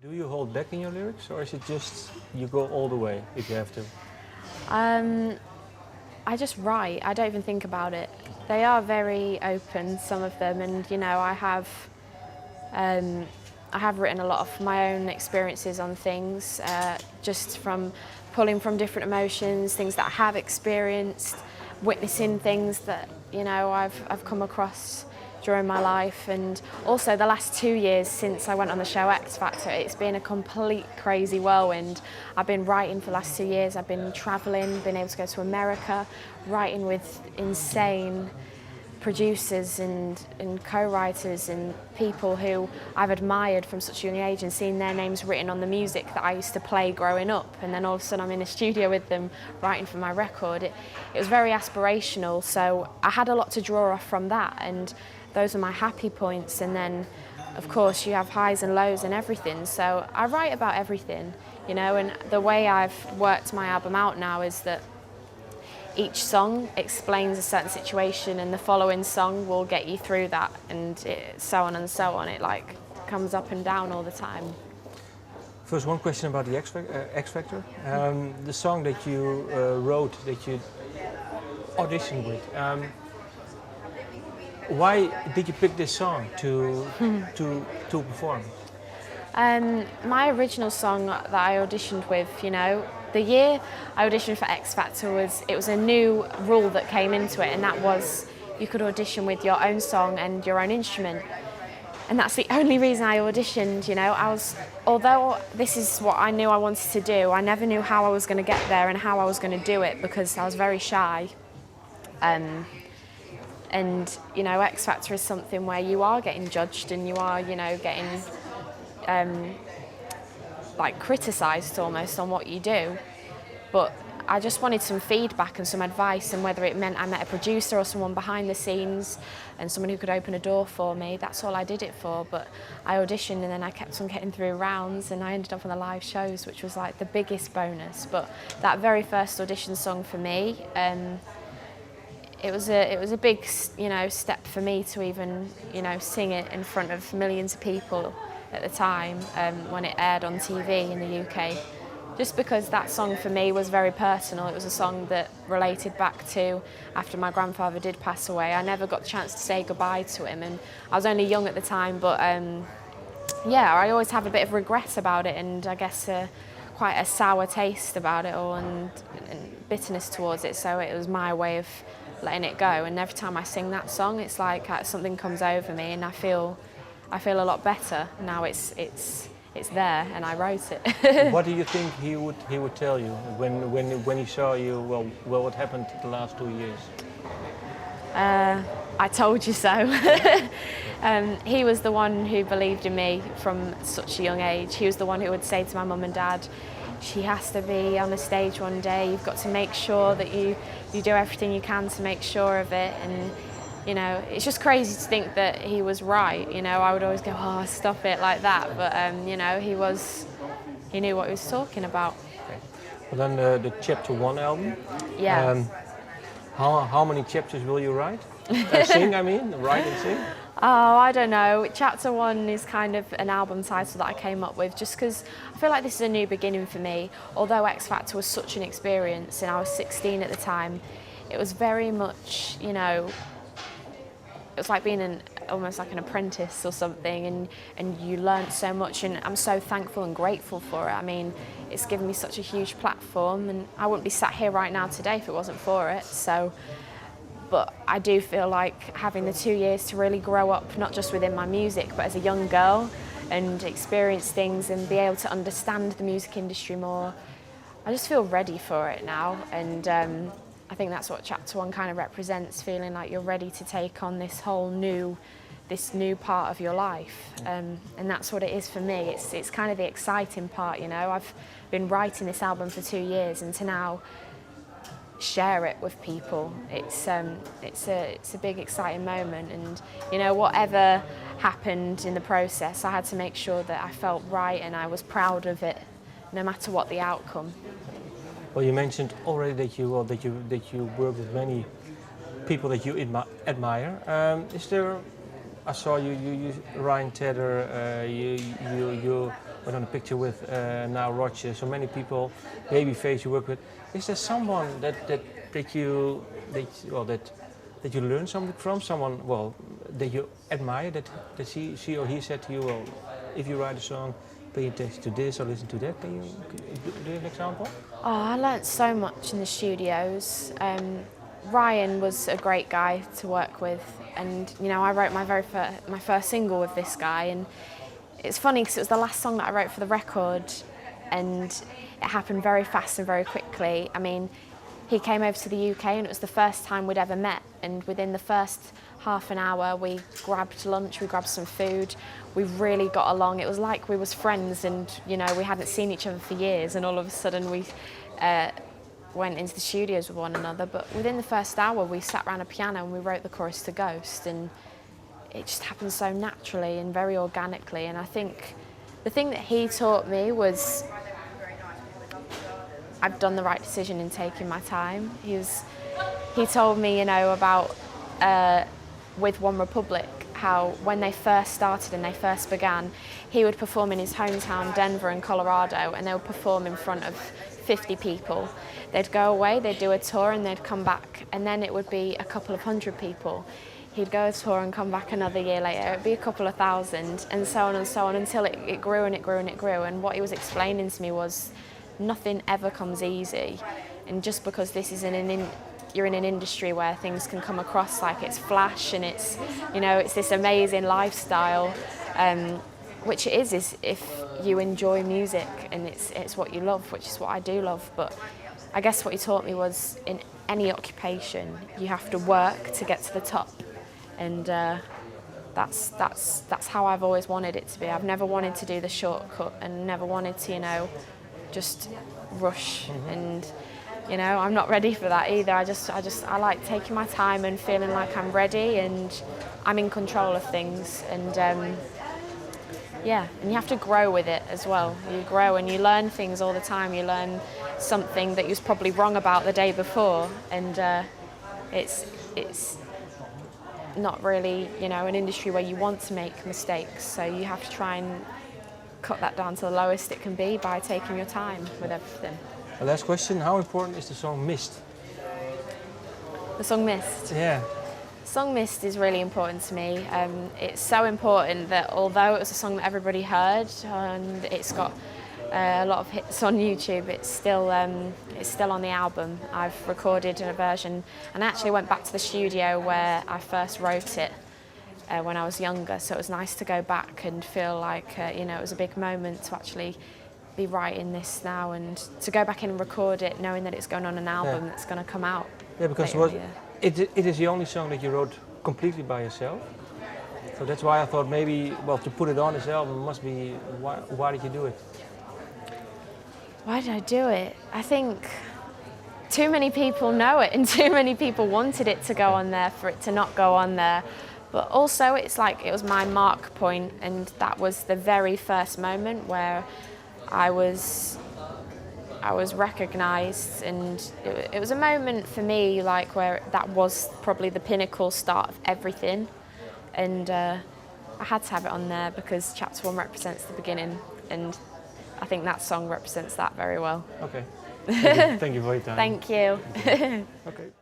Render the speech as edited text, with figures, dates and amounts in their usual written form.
Do you hold back in your lyrics, or is it just you go all the way if you have to? I just write. I don't even think about it. They are very open, some of them, and I have written a lot of my own experiences on things, just from pulling from different emotions, things that I have experienced, witnessing things that I've come across during my life, and also the last 2 years since I went on the show X Factor, it's been a complete crazy whirlwind. I've been writing for the last 2 years. I've been travelling, been able to go to America, writing with insane producers and co-writers and people who I've admired from such a young age, and seeing their names written on the music that I used to play growing up, and then all of a sudden I'm in a studio with them writing for my record. It was very aspirational, so I had a lot to draw off from that, and those are my happy points. And then of course you have highs and lows and everything, so I write about everything, and the way I've worked my album out now is that each song explains a certain situation, and the following song will get you through that, and so on and so on. It comes up and down all the time. First, one question about the X Factor. The song that you wrote, that you auditioned with. Why did you pick this song to perform? My original song that I auditioned with, the year I auditioned for X Factor was a new rule that came into it, and that was you could audition with your own song and your own instrument. And that's the only reason I auditioned, although this is what I knew I wanted to do, I never knew how I was going to get there and how I was going to do it, because I was very shy. And X Factor is something where you are getting judged, and you are, getting criticised almost on what you do. But I just wanted some feedback and some advice, and whether it meant I met a producer or someone behind the scenes and someone who could open a door for me, that's all I did it for. But I auditioned, and then I kept on getting through rounds, and I ended up on the live shows, which was like the biggest bonus. But that very first audition song for me, it was a big step for me to even sing it in front of millions of people at the time, when it aired on TV in the UK. Just because that song for me was very personal. It was a song that related back to after my grandfather did pass away. I never got the chance to say goodbye to him, and I was only young at the time, but I always have a bit of regret about it, and I guess quite a sour taste about it all, and bitterness towards it. So it was my way of letting it go, and every time I sing that song, it's like something comes over me, and I feel a lot better now. It's there, and I wrote it. What do you think he would tell you when he saw you? Well, what happened the last 2 years? I told you so. He was the one who believed in me from such a young age. He was the one who would say to my mum and dad, "She has to be on the stage one day. You've got to make sure that you do everything you can to make sure of it." And it's just crazy to think that he was right. I would always go, "Oh, stop it," like that. But he knew what he was talking about. Okay. Well, then the Chapter 1 album. Yeah. How many chapters will you write? Sing, I mean, write and sing. Oh, I don't know. Chapter 1 is kind of an album title that I came up with just because I feel like this is a new beginning for me. Although X Factor was such an experience, and I was 16 at the time, it was very much, it was like being almost like an apprentice or something, and you learnt so much, and I'm so thankful and grateful for it. I mean, it's given me such a huge platform, and I wouldn't be sat here right now today if it wasn't for it. But I do feel like having the 2 years to really grow up, not just within my music, but as a young girl, and experience things and be able to understand the music industry more, I just feel ready for it now. And I think that's what Chapter 1 kind of represents, feeling like you're ready to take on this new part of your life. And that's what it is for me. It's kind of the exciting part, I've been writing this album for 2 years, and to now share it with people, it's a big exciting moment. And whatever happened in the process, I had to make sure that I felt right and I was proud of it, no matter what the outcome. Well, you mentioned already that you work with many people that you admire. Is there I saw you Ryan Tedder, you went on a picture with now Roger, so many people, Babyface you work with. Is there someone that you learn something from? Someone, well, that you admire, that she or he said to you, well, if you write a song, pay attention to this or listen to that. Can you do you have an example? Oh, I learnt so much in the studios. Ryan was a great guy to work with, and you know, I wrote my first single with this guy, and it's funny because it was the last song that I wrote for the record, and it happened very fast and very quickly. I mean, he came over to the UK and it was the first time we'd ever met, and within the first half an hour we grabbed lunch, we grabbed some food, we really got along. It was like we was friends, and you know, we hadn't seen each other for years, and all of a sudden we went into the studios with one another. But within the first hour we sat around a piano and we wrote the chorus to Ghost, and it just happened so naturally and very organically. And I think the thing that he taught me was I've done the right decision in taking my time. He told me, you know, about with One Republic, how when they first started and they first began, he would perform in his hometown, Denver in Colorado, and they would perform in front of 50 people. They'd go away, they'd do a tour, and they'd come back, and then it would be a couple of hundred people. He'd go a tour and come back another year later, it'd be a couple of thousand, and so on until it grew and it grew and it grew. And what he was explaining to me was nothing ever comes easy, and just because this is you're in an industry where things can come across like it's flash and it's, you know, it's this amazing lifestyle, which it is if you enjoy music and it's what you love, which is what I do love. But I guess what he taught me was in any occupation you have to work to get to the top, and that's how I've always wanted it to be. I've never wanted to do the shortcut and never wanted to, you know, just rush. And you know, I'm not ready for that either. I like taking my time and feeling like I'm ready and I'm in control of things. And yeah, and you have to grow with it as well. You grow and you learn things all the time. You learn something that you was probably wrong about the day before, and it's not really, you know, an industry where you want to make mistakes. So you have to try and cut that down to the lowest it can be by taking your time with everything. The last question, how important is the song Mist? The song Mist? Yeah. The song Mist is really important to me. It's so important that although it was a song that everybody heard and it's got a lot of hits on YouTube, it's still on the album. I've recorded a version, and I actually went back to the studio where I first wrote it when I was younger, so it was nice to go back and feel like you know, it was a big moment to actually be writing this now and to go back in and record it knowing that it's going on an album that's going to come out. Yeah, because it is the only song that you wrote completely by yourself. So that's why I thought maybe, well, to put it on this album must be, why did you do it? Why did I do it? I think too many people know it and too many people wanted it to go on there for it to not go on there. But also it's like it was my mark point, and that was the very first moment where I was recognised, and it was a moment for me like where that was probably the pinnacle start of everything, and I had to have it on there because Chapter 1 represents the beginning, and I think that song represents that very well. Okay. Thank you for your time. Thank you. Okay.